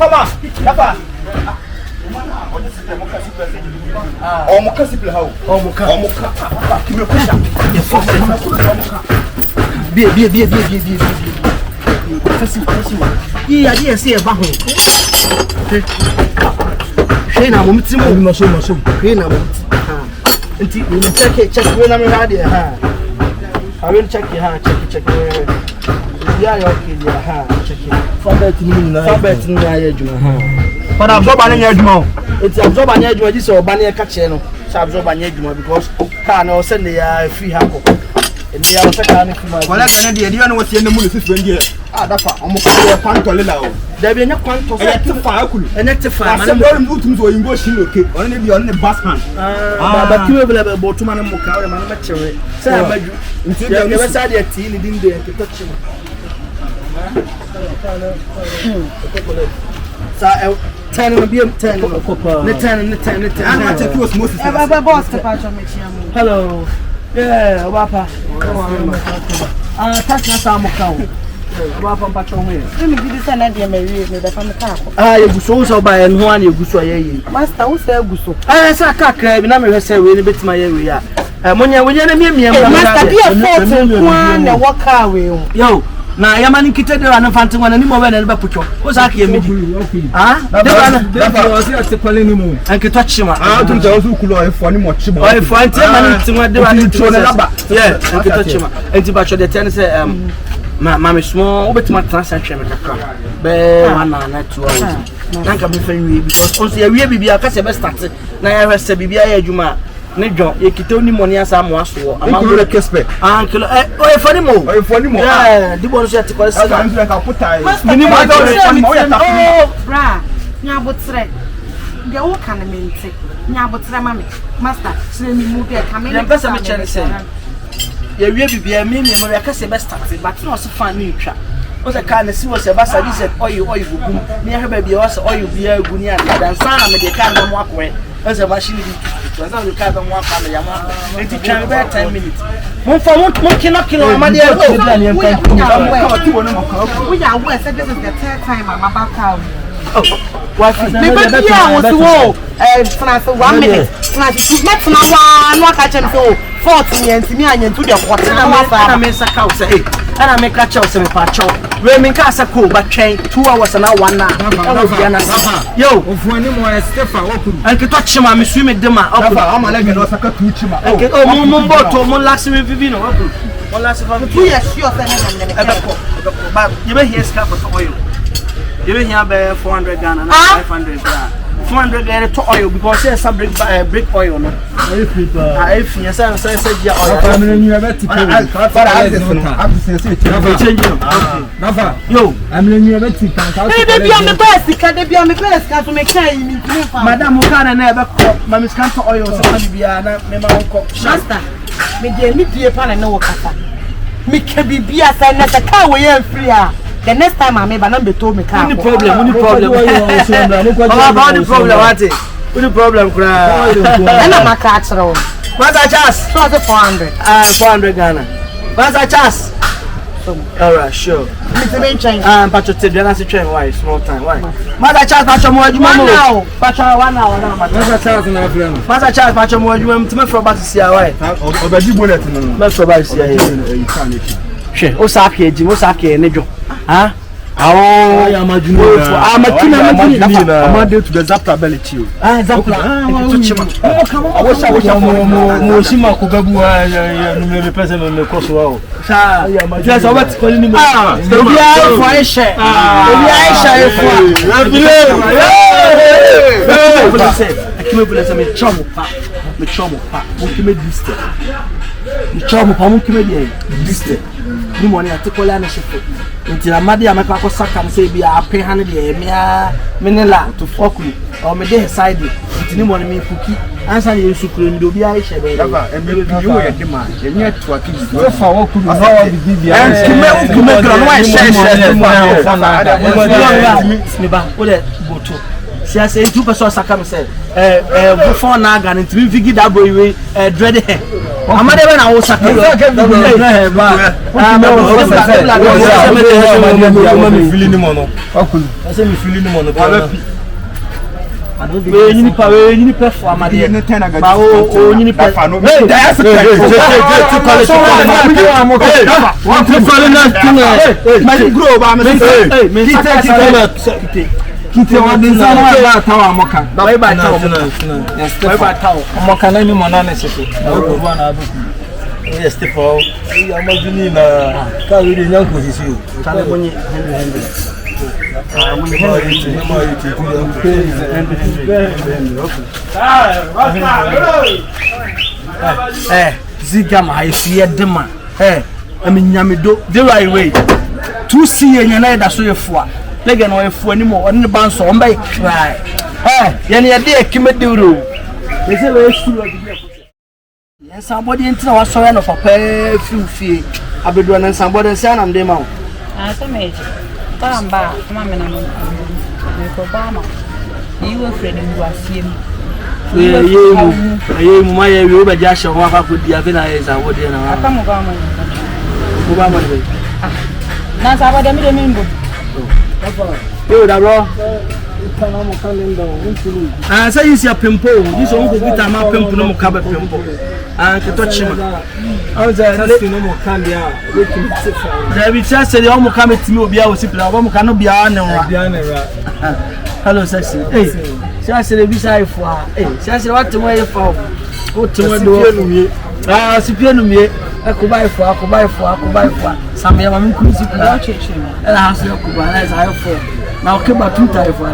Come on. Dafa. Omuka siple how? Omuka. Kimekuisha. Bie. Fasi. Hii hadi si eba ho. Shena mo mtimo masho. Shena mo. Nti ni check we na me hadi ha. I will check check. Yeah, okay, yeah, check it. Fabet ni na yeduma ha. But absorb an yeduma. It's absorb an yeduma this or bani catch no. So absorb an yeduma because car no send the free hako. And they are second from my. Well, I can do you know what the money is when you ah that's almost a panto level. There be no panto and that's a fire. I'm going to go in Goshi okay. Only be on the bus hand. But you will have a bottom and mocha and manufacturer. So I bet you never said that tea didn't dare to touch him. So I turn on be 10 on copper. The 10. I take you as most. Hello. Yeah, Wapa. Touch na some account. Wapa patron me. Let me give this another Mary with the family car. You go so by and one you go so ye. Master, who say go so? Say car crab na me say we bit my area. Monya we na me master be a photo one na walk away. Yo. Na yamani kitede wana fanti wana ni mo we na ba pucho o sa ke meji de o si atepale ni mo anke to chima to nja o su kulo o efo ni mo chima o efo anti mani tinwa de wana tro na laba yeah anke to chima anti ba cho de ten say ma me small obetima transaction me kakra be wana na 2 hours nanka me fa wi because on say wi bibia ka se be start na ya rese bibia ya adwuma ne djon e kitoni money asa mo aso amangolo kespe ankelo o e fani mo yeah di bonu se tikole se ka putai mini mo bra nya botre de wo kan mente nya botre mame master se mi mu de kamera ya pesa me chere se ya wie bibia me mo ka se be start but no so fan ni twa o se ka na si wo se ba sa di se oil gugu me ya ba bia wo se oil bia gugu ni aka dan sana me de ka na mo akwe o se machine bi so you can't go one family. It can be 10 minutes. One for one kilo. My dear, we are west. This is the third time I'm about to. Oh, what? Maybe I was to go. 1 minute. Next now, one catch him so 40 and to me and to the water. I make a cow say, and I make a chow some patch. We make us a cool, but train 2 hours and now 1 hour. Yo, when you want to step out, I can touch him. I'm swimming them out. I'm a leg and also cut to him. Oh, Mumbo, Molas with Vivino. Molas of 2 years, but you may hear scalp of oil. You may have 400 Ghana, 500 Ghana. 400 Ghana to oil because there's some brick oil. No, if you say oil, yo, I'm in your bed. Maybe I'm the best. Can they be on the best? To make sure you mean, Madame Mukana never caught my miscount oil. So be a master. Me dear, me dear, pan and no kata. Me can be a sign as a car way and free. The next time I made number told me car. Only problem. About the problem, what is? What the problem, cry? And I'm a catch roll. What's a chance? So 400. 400 Ghana. What's a chance? Alright, sure. Patrick, you're not train. Why? Small time. Why? What's a chance? Patrick, more you know. Patrick, 1 hour now. What's a chance? What's a chance? Patrick, more you want to make for back to see why? Or you bullet. Let's for back to see. She, what's up here, Jim? What's up here, Nejo? Huh? Oh, I'm a junior. I'm a to the Zappa belly chill. Zappa. I wish I was Moshima Kugabu, the president of the Kosovo. Yes, I was calling him. Ni money atikola na shefe nti amade ameka ko saka say bia ape hane de emia menela to fokulu o me de side nti ni money me kuki ansa ye sukuru ndo bia ye shebe baba emebe bi yo ye de ma enye to akiji so fa wokulu na wa bi bia kume kra no wa share me ba o de boto she has a 2% sakam say before naga and to vigi that boy we dread hair amade when I was sakam feeling him on I say me feeling him on we need to for amade ba o need to fa no that's one to follow that my grow ba me Kite wadinza na ba tawa moka. Bye bye tawa. Yes, bye bye tawa. Moka na ni mona na sefe. Na ko bua na abuku. Yes, Stefo. Ya mazuni na ka we de nyanko sisi o. Tale bonyi 100. Ah, mo ni ziga ma ifie dema. Aminyamedo the right way. To see enya da so yefo Lega no efu ani mo on ban so on bai cry yani ya de ekime duro we say we suru odi yes Abodie ntina wa so ya no papa fiufie abedu na Abodie nsia na mde ma wo so meje tamba kama me na mo ko ba ma iwe fredi ngwasiem ye mu ma ye we ba ja hye ho aka ko dia be na yes Abodie na aka mo ba ma be na Abodie mi de mimbo yo da bro itana mo kalenda untulu say you see a pimpo this one go gita ma pimpo no mo ka ba pimpo ke to chima say no mo kan dia we to sefa da bi cha say o mo ka metimi obi a wo sipira o mo ka no bia ne nwa hello sexy say say bi say fo say what mo e fo o timo do sipia no mie akubai fo sambe ma min kuzi kula ela haso yakuba na za fo na okiba 2 type fo na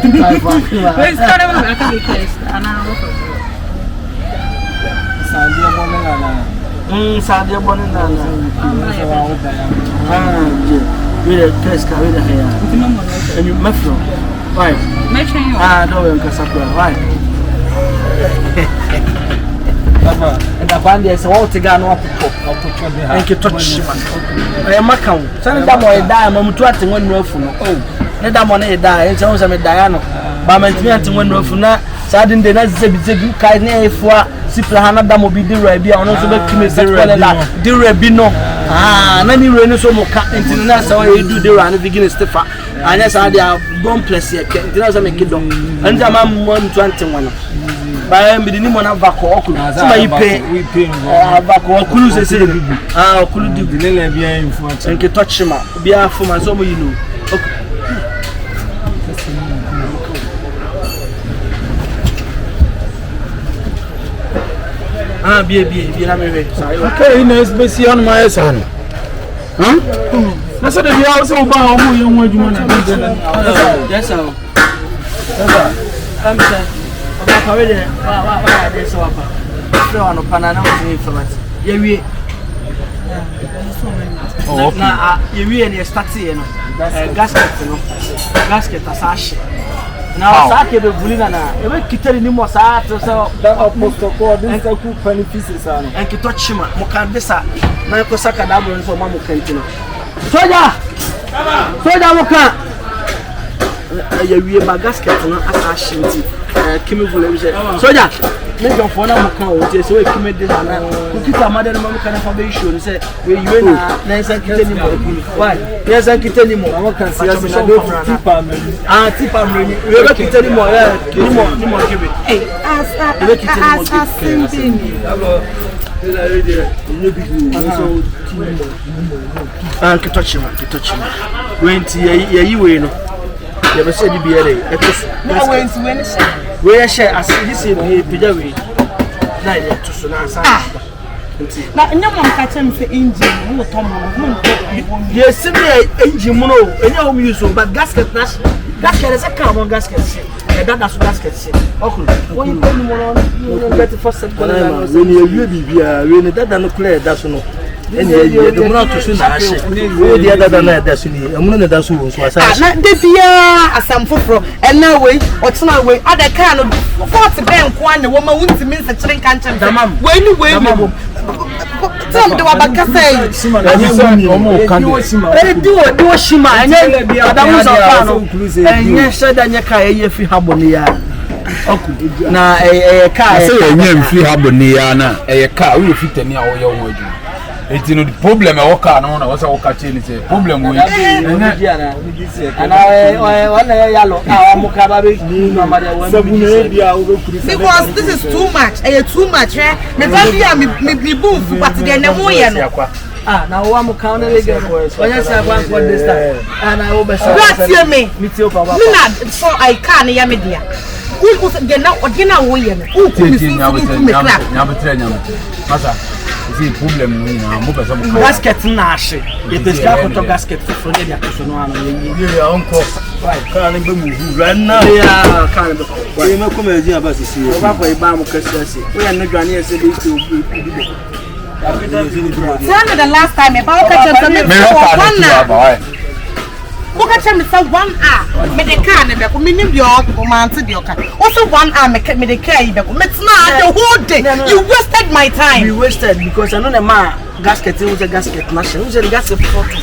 2 type fo we start with aka be test ana sandia bonena je we test ka we da haya and you mafro why do we nkasakwa why and the band is all together no apoko and ke touch man e maka wo sane da mo e da ma mutu atenwa nu afu no ne da mo na e da e nche wo me da ya no ba mantimi atenwa nu afu na sa de na zebi kai ne efu a sipra ha na da mo bi di ra bi a ono so be kime se kwele la di ra bi no na ni re ni so mo ka ntini na sa e du di ra no begin stefa anya sa de a bomb plus e ke ntini sa me kidon anja ma mo mutu atenwa no ba mbidi ni mona vako okulu sima ipe vako okulu sese okulu di le bia influence nke touch ma bia fuma so mo yinu bia na mewe okay na especially on my son na so de bia so ba o mo yen wadwuma na yes sir I'm saying Papa we dey wa dey so apa so ono panana we informate ye wie na ye wie ne start ye no gasket asashi na sa ke be bulina na e be kitari ni mo sa to so aposto ko din sa ku benefices ano en ki tochima mo kan desa na ko saka da bo so ma mo kantino soja mo kan ye wie ba gasket no asashi nti kimi vule bi soja me don for na mo kan o je so we kimi de na ku kita ma de mo kan fa be show ni say we you na san kitani mo why ya san kitani mo mo kan sia mi na do tipa mo ni we be kitani mo ni mo kibe kitochima wenti ye we no ye be say di biere e wenti we ni say we share as this is pija we na ye to so na san na nyamo nka chem say engine mo to mo ye sibi engine mo no enya ho use but gasket is a carbon gasket that's gasket okulu when you put mo no get first set when you bibia we ne dada no clear that's no eni ye de mo na to so na ashe we de dada na that's ni amuno na that's so asa na de bia asam foforo ena we otena we ada car no 40 ben kwa na woman won't mean such a cancer. When some do about Keshe. Do Shima and then said that you can't if you have one year. Na a car say you free Haboniana, a car will fit any hour your word. It's no problem. I walk on. I was a walker chain. It's a problem with and I want a yellow. Because this is too much. Too much. Me boom, but then no more. Now I'm counting again. When I say one for this time, and I over. That's me. So I can't hear me dear. Who get now or dinner way? Who could see problem we na mo pesa mo gasket na ahye e pesca photo gasket for dey akoso no ano ye uncle kan be mu ran na ya kan be we me come ezi aba sisi o ba boy ba mo kasasi we ya no dwane ese dey to obi the last time about catch me Look at me, so 1 hour. Me the car never come in your man to the car. Also 1 hour me the car. It's not the whole day. You wasted my time. We wasted because I know the man gasket was a gasket machine. Who's a gasket photo?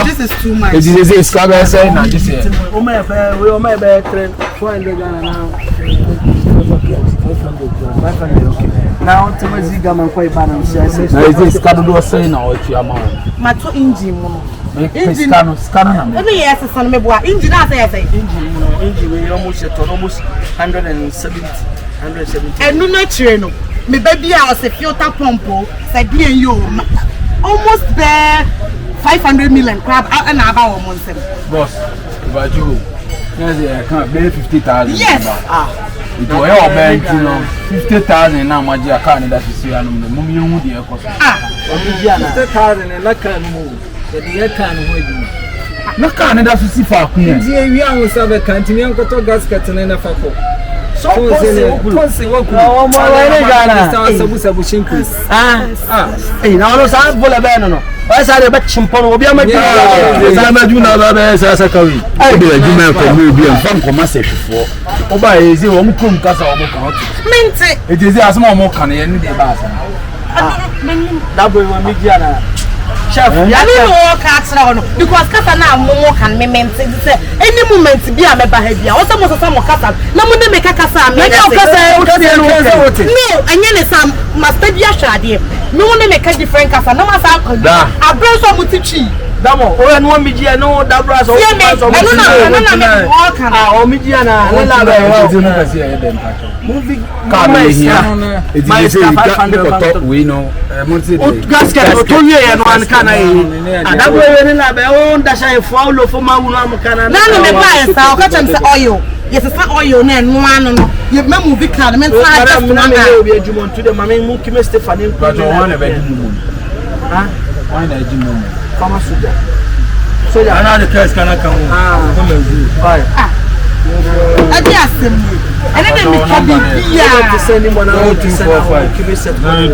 This is too much. This is a scabber say now this year. Oh my God, we my bad friend. 400 now. 500 okay. Now to my ziga man quite balance. Now is this scabber say now what you amount? My two engine. Engine scan. Let me ask son me boy. Engine I say engine we almost 170. And no natural no. Me baby I was a filter pump said me and you almost there 500 million crab and about 1 month. Boss, but you yes I can't pay 50,000. Yes. It will help bank you know 50,000 now my dear can that is you and mum you mu dey cost. 50,000 and that can move. The can hold no can that is if I can. We are serve continue to gasket and na fako. So Kumasi oh my sabu shinkris. Eh na no sa bola be no. Why say dey bet chimpon obi amaju na amaju na ba be sa kawi. E be aduma ko mu obi am fam Kumasi fofo. Oba ezi wo mu kom kasa wo ko hoto. Mente. It is as mo mo kan ye ni dey ba asa. That boy wa media na. Chef, ya no walk out because kasa na momo kan me mente say any moment bi a me ba ha bia o say mo so mo kasa na mo de me kasa me kasa no anya ne sam master bia hwade me wo ne me ka different kasa na ma sa abro so mo tichi damo o enu media no da bra so no na walk o media na la ba movie car here it is a we know gasket to ye no an kana da boy we na be o nda sha fo lo fo ma wunu am kana na no me buy sa o ka chem say oil yes sa oil na enu anu no ye me movie card me sa just na me obi ejumon to the mama mu kime Stephanie but one na be ejumon why na ejumon kama soja ana the case kana kan come and bye adi asem ene de me ka bia to send him on 245 kime Stephanie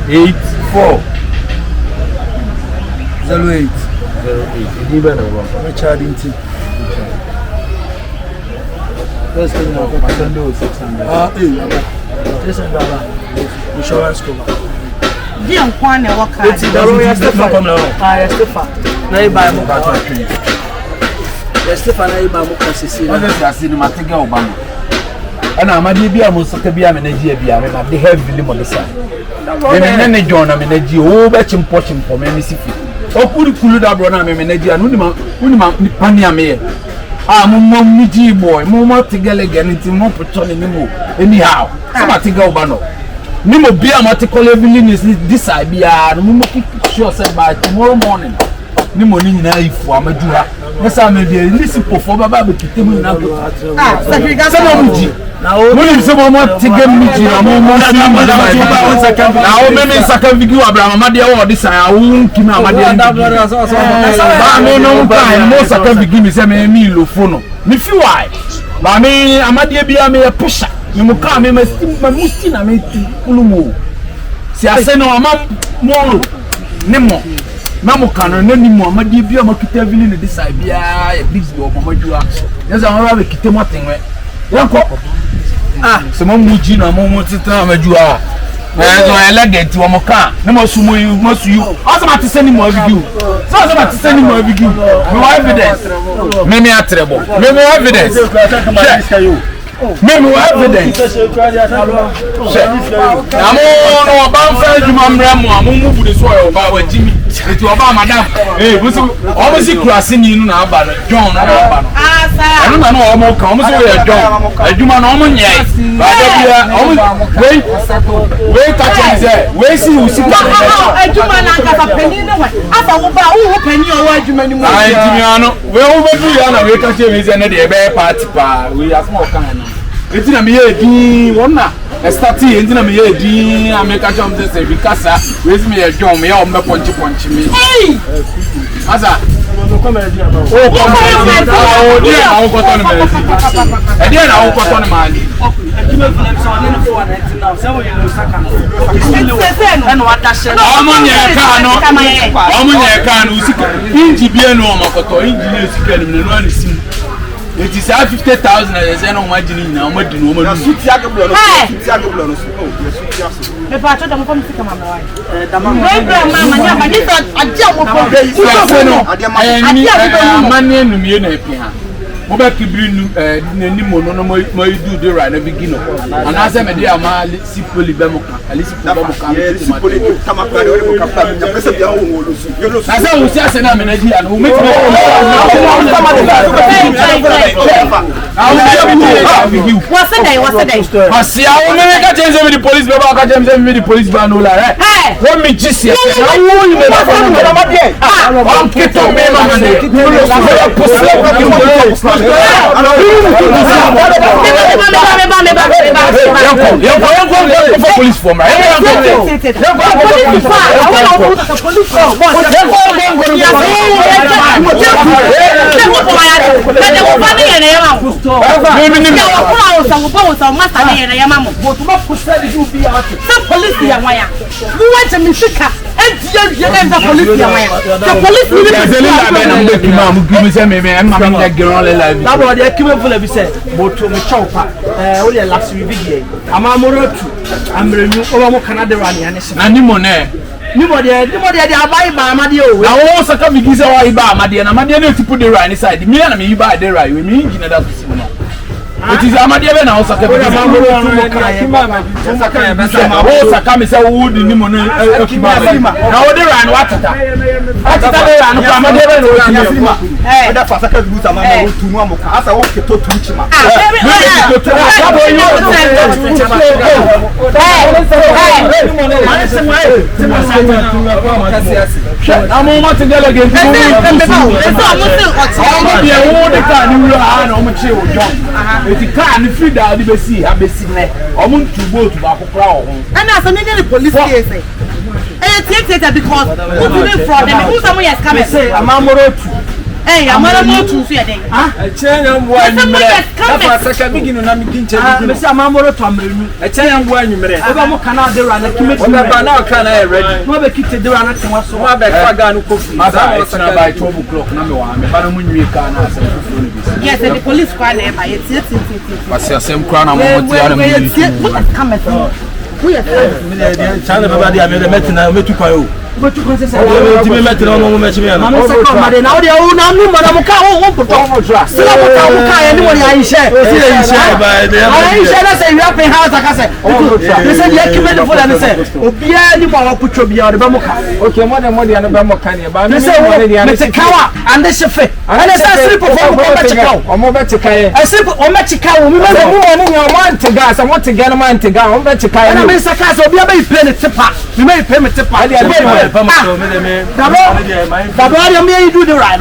84 08 Idiba na wa Richard Inti let's take more for Sunday 600 this is baba insurance cover di ankwan na waka eti da royal Stefan ya Stefan na iba mo ka ya Stefan na iba mo ka sisi na ya cinematic Obama ana amadi bia mo soka bia me na ji bia me na de heavily mo desa me ne John na me na ji o ba chimpo me me sifi o kuri kulu da bro na me na ji anu ni ma ni pani ame mo mi ji boy mo tigele ganiti mo put ni mo anyhow so tiga Obama ni mo bia mo tikole villains this side bia no mo keep sure say by tomorrow morning ni mo ni nyina ifu amadu ha nessa me bia ni sipofo baba be kitemu na sacrifice mo ji na o mo se mo tigem mi ji na mo na o me saka vigi wa Abraham amade wo this side awu nkimi amade ba me no pa mo saka vigi mi se me mi lofo no mi fi why ba me amade bia me pusha ni mo ka me musti na me kulumo si ase no ama mo ne mo Mamu kanu no ni Muhammad bi o makita vili ne decide bia e big boy Muhammadu a. Yes am ra be kite motenwe. Yanko. Se mo muji na mo tita amaju a. So elegant wo mo kan. Na mo sumo yu, mo su yu. Asa ma tise ni mo video. So asa ma tise ni mo video. Me evidence. Me atrebo. Me evidence. Memo evidence. Amo no ban fa adwuma mremo amu bu de so o ba wa jimi. Eti oba madam. Busi o musi kurase ni nu na aba no John na aba no. Asa. Anu na no o mo kan o musi we John. Adwuma no o mo nye. Ba da bia o mo we ka chen say we si usi ka. Adwuma na aka pani no wa. Asa wo ba wo pani o wa adwuma ni mu. Ai timi ano. We wo be du ya na we ka chen we say na de be party pa. We as mo kan na. Etina me ye din wona estati etina me ye din ameka chom se bi kasa we me ye dom me o me ponchi me hey asa o ko me dia ba o dia na o ko to me e dia na o ko to me ali ekime film so ne no for 19 now se wo ye no saka no e no adashe no o mo nye ka no usika inji bie no o makoto inji ne usika ni no ani sim. It is 50,000 as I know my genie now. What do you want to do? The part of them come to come away. The mamma, Oba kibiri ni mono no mo do the right na begin and as me dey ama sipoli be mo ka ali sipoli be mo ka sipoli kama kwa de mo ka pa na pesa bia wo lo su yo lo su asa wo si ase na me na di an wo metimo what's the day pasi a wo me ka change me the police be ba ka change me the police ba no la eh wo me jisi e na wo ni me na fa ma dey ah kito me ma ne wo post police form Abodie ekime fula bi se moto me chopa o le last week bi ama morotu amrenu o mo Canada rani ane se ani mo ne ni mo de abai ba amade o na wo saka bi gise wa iba amade na amade na tipu de rani side me na me iba de rani we me engine that si no it is amade be na wo saka bi ama morotu mo wo saka me se wo di ni mo na ekima na wo de rani watata de rani ko amade be na wo tinima da fa saka bi sama na wo tunu amoka asa wo keto tu chima amo ma te gele ge eti car ni free da di besi abesi ne omo ntubo tu ba kokora o ho and as any police case take because who did fraud them who someone is coming say amamorotu hey amara mo tu so yede echenya mbwa nyumere afa saka bigino na midinche bigino me say amamorotu amrenu echenya mbwa nyumere oba mo Canada rani kimeti oba ba na ka na ready no be kite de rani tenwa so ma be fa ga no kofi asa na by 12 o'clock na me wa me ba no munwie ka na asa fufu ni bi yes the police squad na ba yet pasi asem kra na mo ti ara me what come at we are chana baba dia me metina metu kwa yo but you consider ti me metina no mo mechi me na mama say come made na o de o na mu mo ka o poto sila mo ka ya ni mo ya ishe o si ya ishe ba de ishe na say we have house aka say they say ya kibe de fola ni say obia ni mo wa putwo bia o de ba mo ka okay mo de no ba mo ka ne ba me say me te kawa and the chef and say sleep for mo be chikaw o mo be chikaye I sleep o me chikaw mi be mo mo ni o mo antega sa mo tega no mo antega o be chikaye na me say ka so obia be pay ni tipa me me pay me tipa Dabo, you do the right.